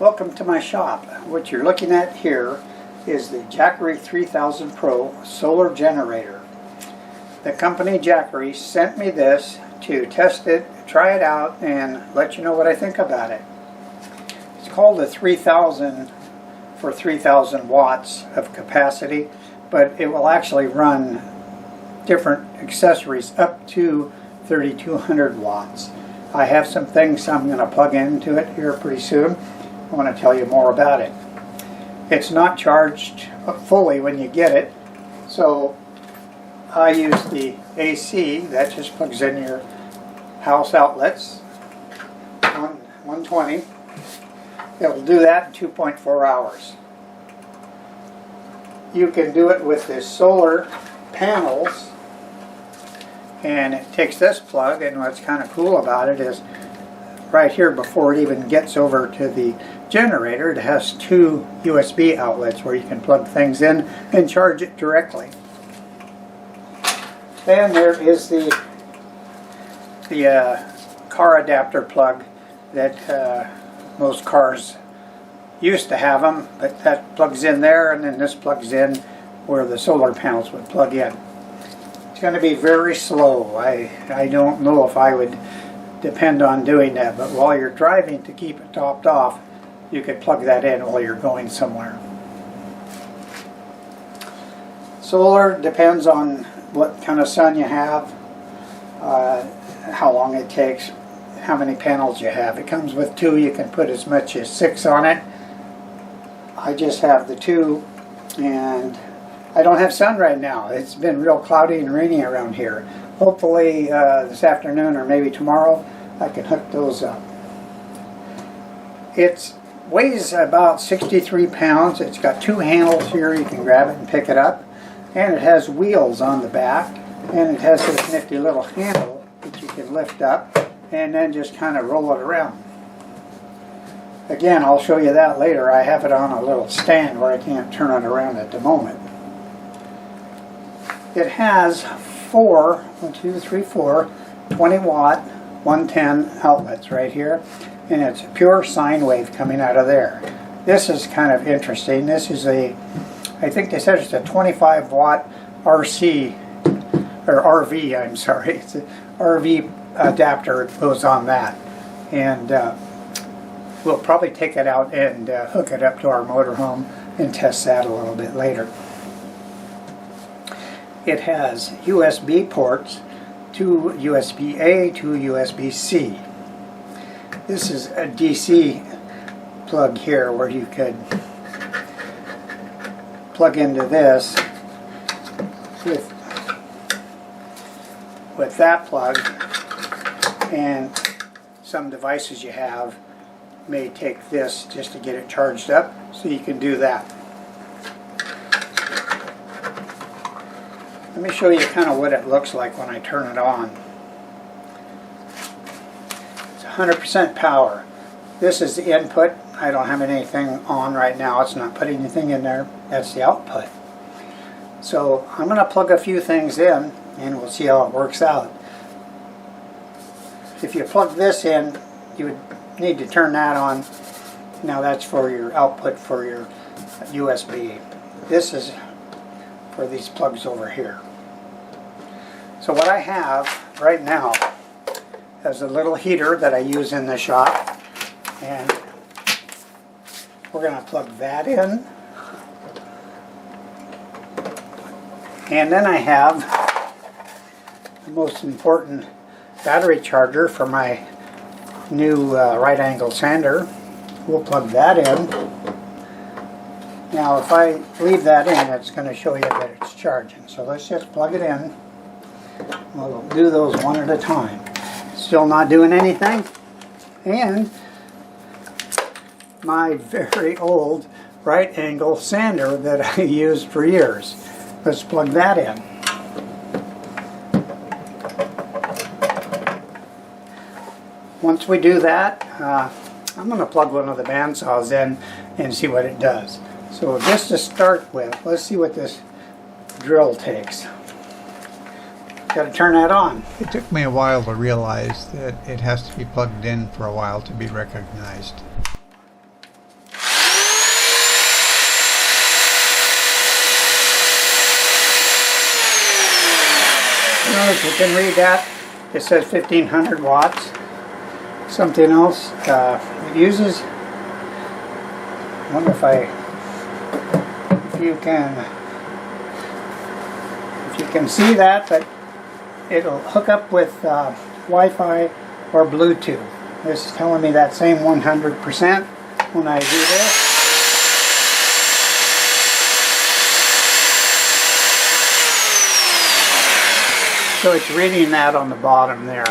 Welcome to my shop. What you're looking at here is the Jackery 3000 Pro solar generator. The company Jackery sent me this to test it, try it out, and let you know what I think about it. It's called a 3000 for 3000 watts of capacity, but it will actually run different accessories up to 3200 watts. I have some things I'm going to plug into it here pretty soon. I want to tell you more about it. It's not charged fully when you get it, so I use the AC that just plugs in your house outlets, 120. It'll do that in 2.4 hours. You can do it with the solar panels, and it takes this plug, and what's kind of cool about it is right here, before it even gets over to the generator, it has two USB outlets where you can plug things in and charge it directly. Then there is the car adapter plug that most cars used to have them, but that plugs in there, and then this plugs in where the solar panels would plug in. It's going to be very slow. I don't know if I would depend on doing that, but while you're driving, to keep it topped off, you could plug that in while you're going somewhere. Solar depends on what kind of sun you have, how long it takes, how many panels you have. It comes with two. You can put as much as 6 on it. I just have the 2, and I don't have sun right now. It's been real cloudy and rainy around here. Hopefully this afternoon or maybe tomorrow I can hook those up. It weighs about 63 pounds. It's got 2 handles here. You can grab it and pick it up. And it has wheels on the back. And it has this nifty little handle that you can lift up and then just kind of roll it around. Again, I'll show you that later. I have it on a little stand where I can't turn it around at the moment. It has 4, 20 watt, 110 outlets right here, and it's a pure sine wave coming out of there. This is kind of interesting. This is I think they said it's a 25 watt RV, I'm sorry. It's an RV adapter that goes on that. And we'll probably take it out and hook it up to our motorhome and test that a little bit later. It has USB ports, 2 USB-A, 2 USB-C. This is a DC plug here where you could plug into this with that plug, and some devices you have may take this just to get it charged up, so you can do that. Let me show you kind of what it looks like when I turn it on. It's 100% power. This is the input. I don't have anything on right now. It's not putting anything in there. That's the output. So I'm going to plug a few things in and we'll see how it works out. If you plug this in, you would need to turn that on. Now that's for your output for your USB. This is for these plugs over here. So what I have right now is a little heater that I use in the shop, and we're going to plug that in. And then I have the most important battery charger for my new right angle sander. We'll plug that in. Now if I leave that in, it's going to show you that it's charging. So let's just plug it in. We'll do those one at a time. Still not doing anything. And my very old right angle sander that I used for years. Let's plug that in. Once we do that, I'm going to plug one of the bandsaws in and see what it does. So just to start with, let's see what this drill takes. Got to turn that on. It took me a while to realize that it has to be plugged in for a while to be recognized. if you can read that. It says 1500 watts. Something else. It uses. I wonder if you can see that, but it'll hook up with Wi-Fi or Bluetooth. This is telling me that same 100% when I do this. So it's reading that on the bottom there.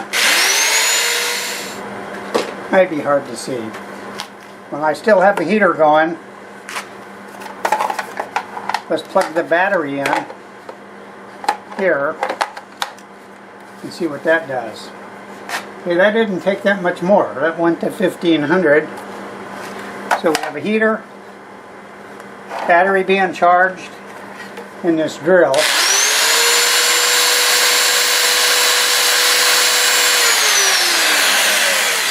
Might be hard to see. Well, I still have the heater going. Let's plug the battery in here and see what that does. Okay, that didn't take that much more. That went to 1500. So we have a heater, battery being charged, and this drill.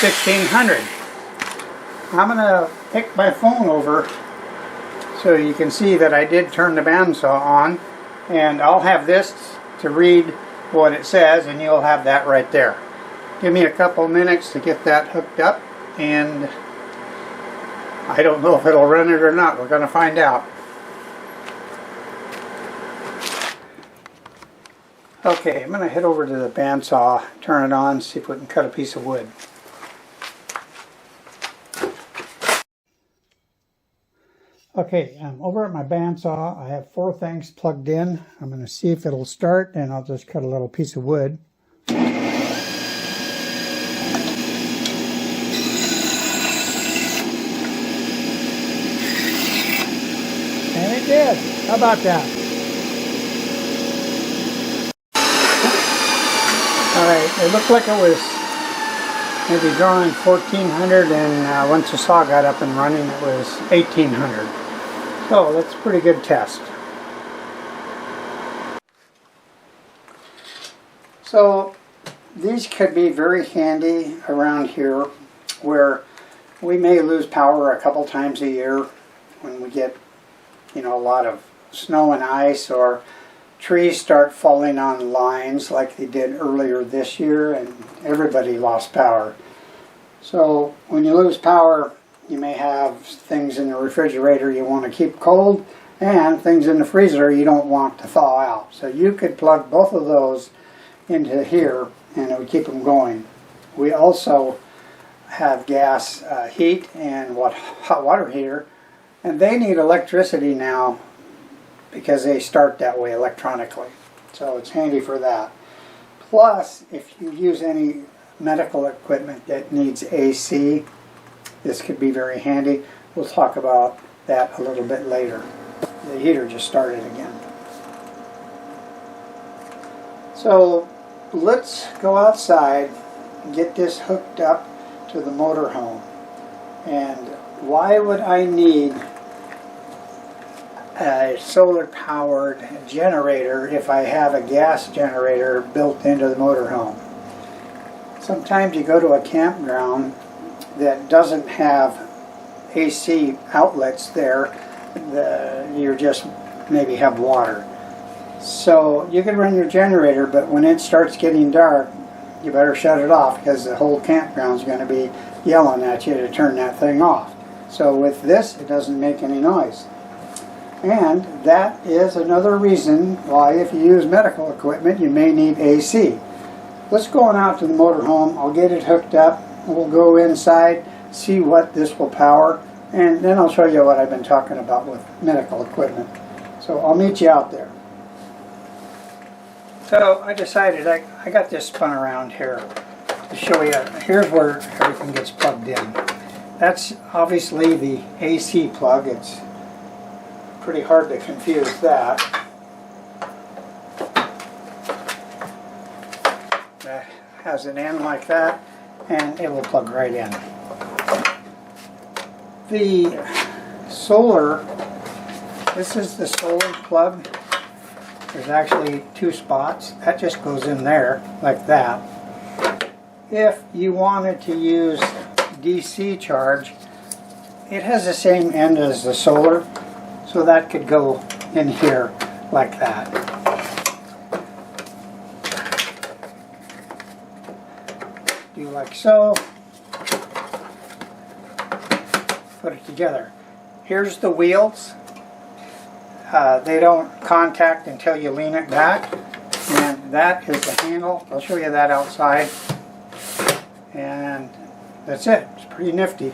1600. I'm going to pick my phone over so you can see that I did turn the bandsaw on, and I'll have this to read what it says, and you'll have that right there. Give me a couple minutes to get that hooked up, and I don't know if it'll run it or not. We're going to find out. Okay, I'm going to head over to the bandsaw, turn it on, see if we can cut a piece of wood. Okay, I'm over at my bandsaw. I have 4 things plugged in. I'm going to see if it'll start, and I'll just cut a little piece of wood. And it did. How about that? Alright, it looked like it was maybe drawing 1400, and once the saw got up and running it was 1800. So that's a pretty good test. So these could be very handy around here where we may lose power a couple times a year when we get, you know, a lot of snow and ice, or trees start falling on lines like they did earlier this year, and everybody lost power. So when you lose power, you may have things in the refrigerator you want to keep cold, and things in the freezer you don't want to thaw out. So you could plug both of those into here and it would keep them going. We also have gas heat and hot water heater, and they need electricity now because they start that way electronically. So it's handy for that. Plus, if you use any medical equipment that needs AC, this could be very handy. We'll talk about that a little bit later. The heater just started again. So let's go outside and get this hooked up to the motorhome. And why would I need a solar-powered generator if I have a gas generator built into the motorhome? Sometimes you go to a campground that doesn't have AC outlets there, you just maybe have water. So you can run your generator, but when it starts getting dark, you better shut it off because the whole campground's going to be yelling at you to turn that thing off. So with this, it doesn't make any noise. And that is another reason why if you use medical equipment, you may need AC. Let's go on out to the motorhome. I'll get it hooked up. We'll go inside, see what this will power, and then I'll show you what I've been talking about with medical equipment. So I'll meet you out there. So I decided I got this spun around here to show you. Here's where everything gets plugged in. That's obviously the AC plug. It's pretty hard to confuse that. That has an end like that, and it will plug right in. The solar, this is the solar plug. There's actually 2 spots. That just goes in there like that. If you wanted to use DC charge, it has the same end as the solar, so that could go in here like that. do like so. Put it together. Here's the wheels. They don't contact until you lean it back. And that is the handle. I'll show you that outside. And that's it. It's pretty nifty.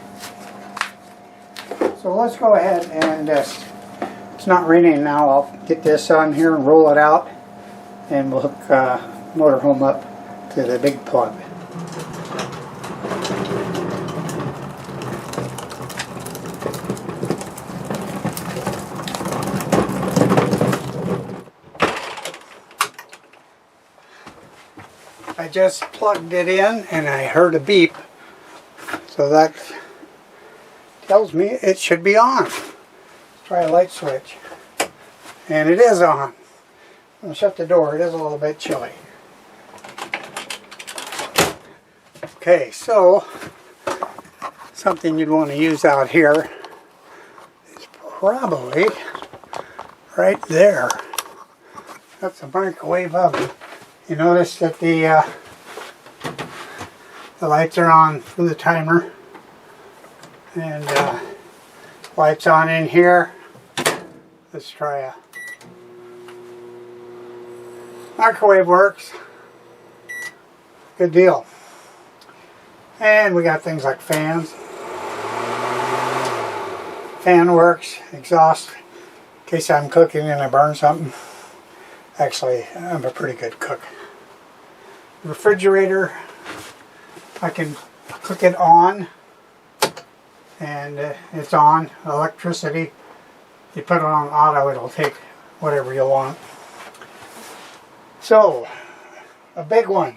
So let's go ahead and it's not raining now. I'll get this on here and roll it out, and we'll hook motorhome up to the big plug. I just plugged it in and I heard a beep, so that tells me it should be on. Let's try a light switch, and it is on. I'm going to shut the door. It is a little bit chilly. Okay, so something you'd want to use out here is probably right there. That's a microwave oven. You notice that the lights are on from the timer, and lights on in here. Let's try a microwave. Works. Good deal. And we got things like fans. Fan works. Exhaust in case I'm cooking and I burn something. Actually, I'm a pretty good cook. Refrigerator, I can click it on, and it's on. Electricity, you put it on auto, it'll take whatever you want. So, a big one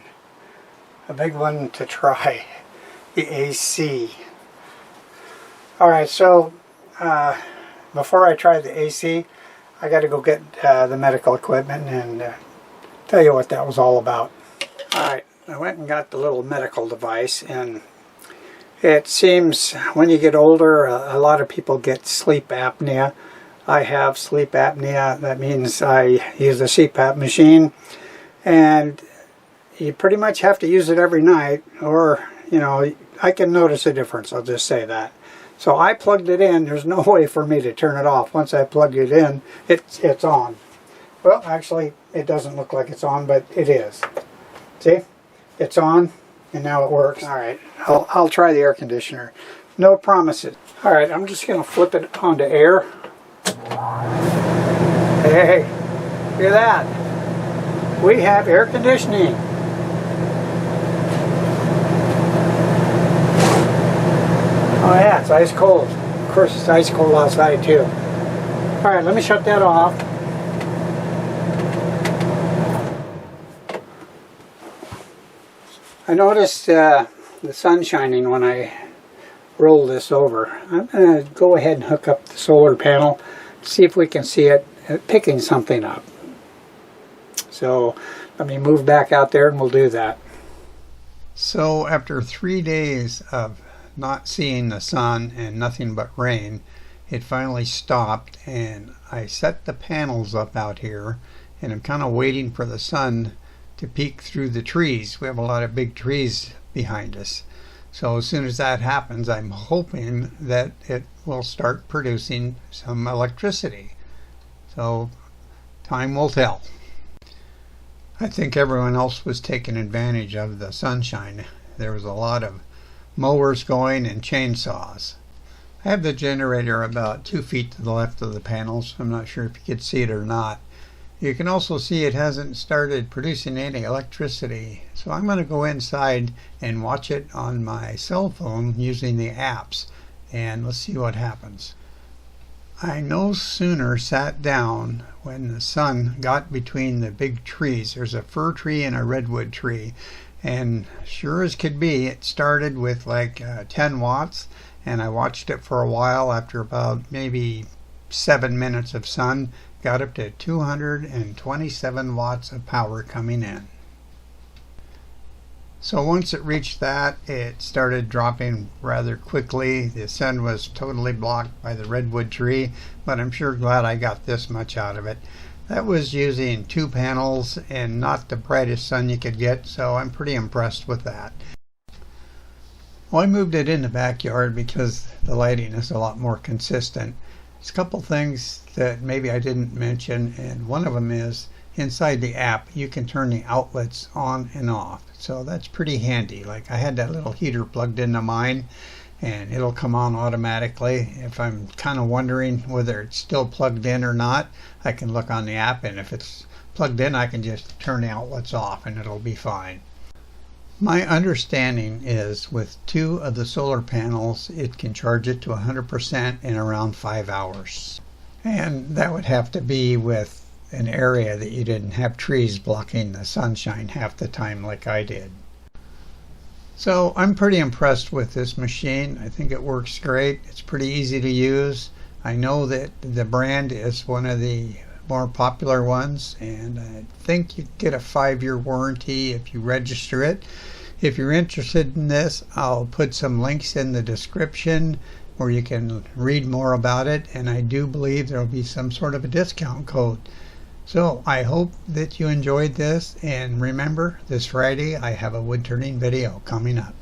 to try, the AC. Alright, so before I try the AC, I got to go get the medical equipment and tell you what that was all about. Alright, I went and got the little medical device, and it seems when you get older, a lot of people get sleep apnea. I have sleep apnea. That means I use a CPAP machine, and you pretty much have to use it every night, or, you know, I can notice a difference, I'll just say that. So I plugged it in. There's no way for me to turn it off. Once I plug it in, it's on. Well, actually, it doesn't look like it's on, but it is. See? It's on, and now it works. Alright, I'll try the air conditioner. No promises. Alright, I'm just going to flip it onto air. Hey, look at that. We have air conditioning. Oh yeah, it's ice cold. Of course, it's ice cold outside too. Alright, let me shut that off. I noticed the sun shining when I roll this over. I'm going to go ahead and hook up the solar panel, see if we can see it picking something up. So let me move back out there and we'll do that. So after 3 days of not seeing the sun and nothing but rain, it finally stopped, and I set the panels up out here, and I'm kind of waiting for the sun to peek through the trees. We have a lot of big trees behind us, so as soon as that happens, I'm hoping that it will start producing some electricity. So time will tell. I think everyone else was taking advantage of the sunshine. There was a lot of mowers going and chainsaws. I have the generator about 2 feet to the left of the panels. I'm not sure if you could see it or not. You can also see it hasn't started producing any electricity. So I'm going to go inside and watch it on my cell phone using the apps, and let's see what happens. I no sooner sat down when the sun got between the big trees. There's a fir tree and a redwood tree, and sure as could be, it started with like 10 watts, and I watched it for a while. After about maybe 7 minutes of sun, got up to 227 watts of power coming in. So once it reached that, it started dropping rather quickly. The sun was totally blocked by the redwood tree, but I'm sure glad I got this much out of it. That was using 2 panels and not the brightest sun you could get, so I'm pretty impressed with that. Well, I moved it in the backyard because the lighting is a lot more consistent. There's a couple things that maybe I didn't mention, and one of them is inside the app you can turn the outlets on and off. So that's pretty handy. Like I had that little heater plugged into mine and it'll come on automatically. If I'm kind of wondering whether it's still plugged in or not, I can look on the app, and if it's plugged in I can just turn the outlets off and it'll be fine. My understanding is with 2 of the solar panels it can charge it to 100% in around 5 hours. And that would have to be with an area that you didn't have trees blocking the sunshine half the time like I did. So I'm pretty impressed with this machine. I think it works great. It's pretty easy to use. I know that the brand is one of the more popular ones, and I think you get a 5-year warranty if you register it. If you're interested in this, I'll put some links in the description where you can read more about it, and I do believe there will be some sort of a discount code. So I hope that you enjoyed this, and remember, this Friday I have a wood turning video coming up.